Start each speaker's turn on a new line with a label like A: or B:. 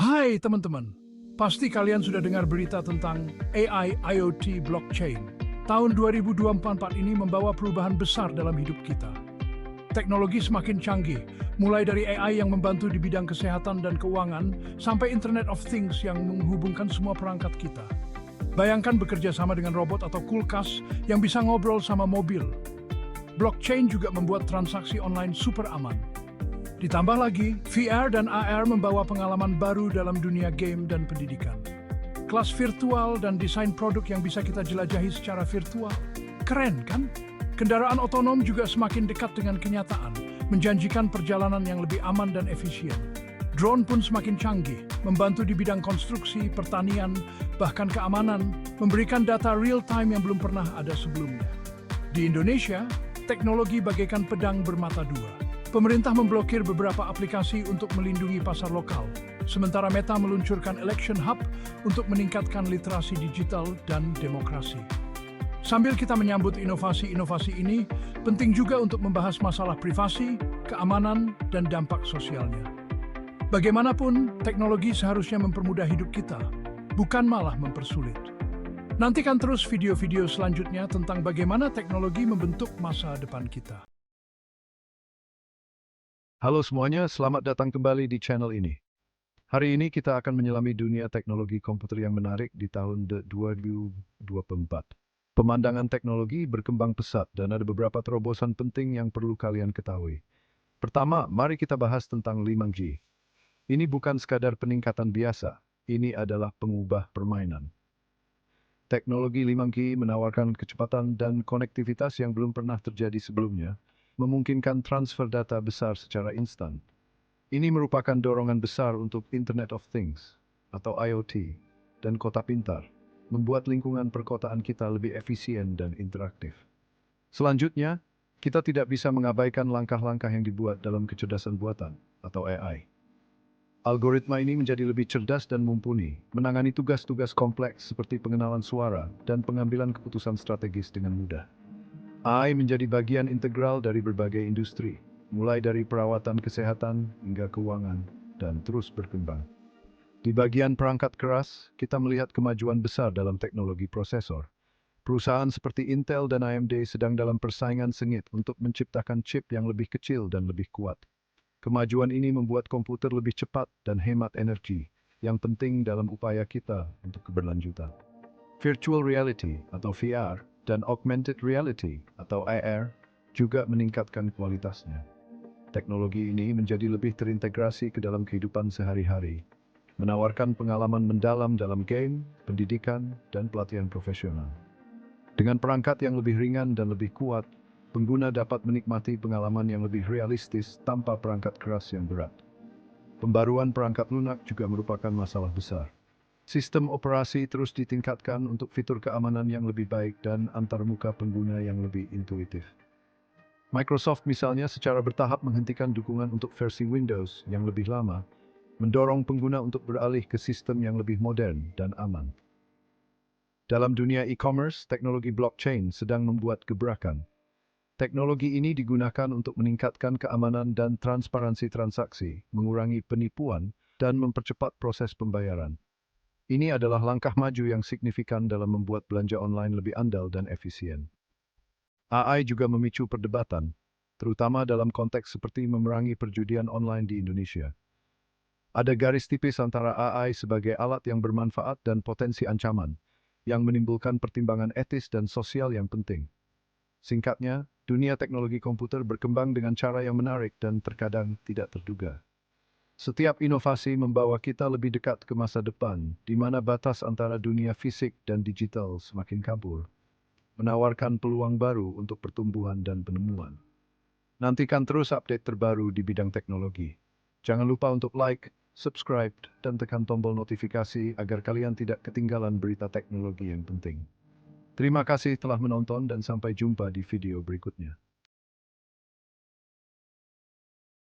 A: Hai teman-teman, pasti kalian sudah dengar berita tentang AI IoT blockchain. Tahun 2024 ini membawa perubahan besar dalam hidup kita. Teknologi semakin canggih, mulai dari AI yang membantu di bidang kesehatan dan keuangan, sampai Internet of Things yang menghubungkan semua perangkat kita. Bayangkan bekerja sama dengan robot atau kulkas yang bisa ngobrol sama mobil. Blockchain juga membuat transaksi online super aman. Ditambah lagi, VR dan AR membawa pengalaman baru dalam dunia game dan pendidikan. Kelas virtual dan desain produk yang bisa kita jelajahi secara virtual. Keren kan? Kendaraan otonom juga semakin dekat dengan kenyataan, menjanjikan perjalanan yang lebih aman dan efisien. Drone pun semakin canggih, membantu di bidang konstruksi, pertanian, bahkan keamanan, memberikan data real-time yang belum pernah ada sebelumnya. Di Indonesia, teknologi bagaikan pedang bermata dua. Pemerintah memblokir beberapa aplikasi untuk melindungi pasar lokal, sementara Meta meluncurkan Election Hub untuk meningkatkan literasi digital dan demokrasi. Sambil kita menyambut inovasi-inovasi ini, penting juga untuk membahas masalah privasi, keamanan, dan dampak sosialnya. Bagaimanapun, teknologi seharusnya mempermudah hidup kita, bukan malah mempersulit. Nantikan terus video-video selanjutnya tentang bagaimana teknologi membentuk masa depan kita.
B: Halo semuanya, selamat datang kembali di channel ini. Hari ini kita akan menyelami dunia teknologi komputer yang menarik di tahun 2024. Pemandangan teknologi berkembang pesat dan ada beberapa terobosan penting yang perlu kalian ketahui. Pertama, mari kita bahas tentang 5G. Ini bukan sekadar peningkatan biasa, ini adalah pengubah permainan. Teknologi 5G menawarkan kecepatan dan konektivitas yang belum pernah terjadi sebelumnya, memungkinkan transfer data besar secara instan. Ini merupakan dorongan besar untuk Internet of Things atau IoT dan kota pintar, membuat lingkungan perkotaan kita lebih efisien dan interaktif. Selanjutnya, kita tidak bisa mengabaikan langkah-langkah yang dibuat dalam kecerdasan buatan atau AI. Algoritma ini menjadi lebih cerdas dan mumpuni, menangani tugas-tugas kompleks seperti pengenalan suara dan pengambilan keputusan strategis dengan mudah. AI menjadi bagian integral dari berbagai industri, mulai dari perawatan kesehatan hingga keuangan, dan terus berkembang. Di bagian perangkat keras, kita melihat kemajuan besar dalam teknologi prosesor. Perusahaan seperti Intel dan AMD sedang dalam persaingan sengit untuk menciptakan chip yang lebih kecil dan lebih kuat. Kemajuan ini membuat komputer lebih cepat dan hemat energi, yang penting dalam upaya kita untuk keberlanjutan. Virtual reality atau VR dan augmented reality atau AR juga meningkatkan kualitasnya. Teknologi ini menjadi lebih terintegrasi ke dalam kehidupan sehari-hari, menawarkan pengalaman mendalam dalam game, pendidikan, dan pelatihan profesional. Dengan perangkat yang lebih ringan dan lebih kuat, pengguna dapat menikmati pengalaman yang lebih realistis tanpa perangkat keras yang berat. Pembaruan perangkat lunak juga merupakan masalah besar. Sistem operasi terus ditingkatkan untuk fitur keamanan yang lebih baik dan antarmuka pengguna yang lebih intuitif. Microsoft misalnya secara bertahap menghentikan dukungan untuk versi Windows yang lebih lama, mendorong pengguna untuk beralih ke sistem yang lebih modern dan aman. Dalam dunia e-commerce, teknologi blockchain sedang membuat gebrakan. Teknologi ini digunakan untuk meningkatkan keamanan dan transparansi transaksi, mengurangi penipuan, dan mempercepat proses pembayaran. Ini adalah langkah maju yang signifikan dalam membuat belanja online lebih andal dan efisien. AI juga memicu perdebatan, terutama dalam konteks seperti memerangi perjudian online di Indonesia. Ada garis tipis antara AI sebagai alat yang bermanfaat dan potensi ancaman, yang menimbulkan pertimbangan etis dan sosial yang penting. Singkatnya, dunia teknologi komputer berkembang dengan cara yang menarik dan terkadang tidak terduga. Setiap inovasi membawa kita lebih dekat ke masa depan, di mana batas antara dunia fisik dan digital semakin kabur, menawarkan peluang baru untuk pertumbuhan dan penemuan. Nantikan terus update terbaru di bidang teknologi. Jangan lupa untuk like, subscribe, dan tekan tombol notifikasi agar kalian tidak ketinggalan berita teknologi yang penting. Terima kasih telah menonton dan sampai jumpa di video berikutnya.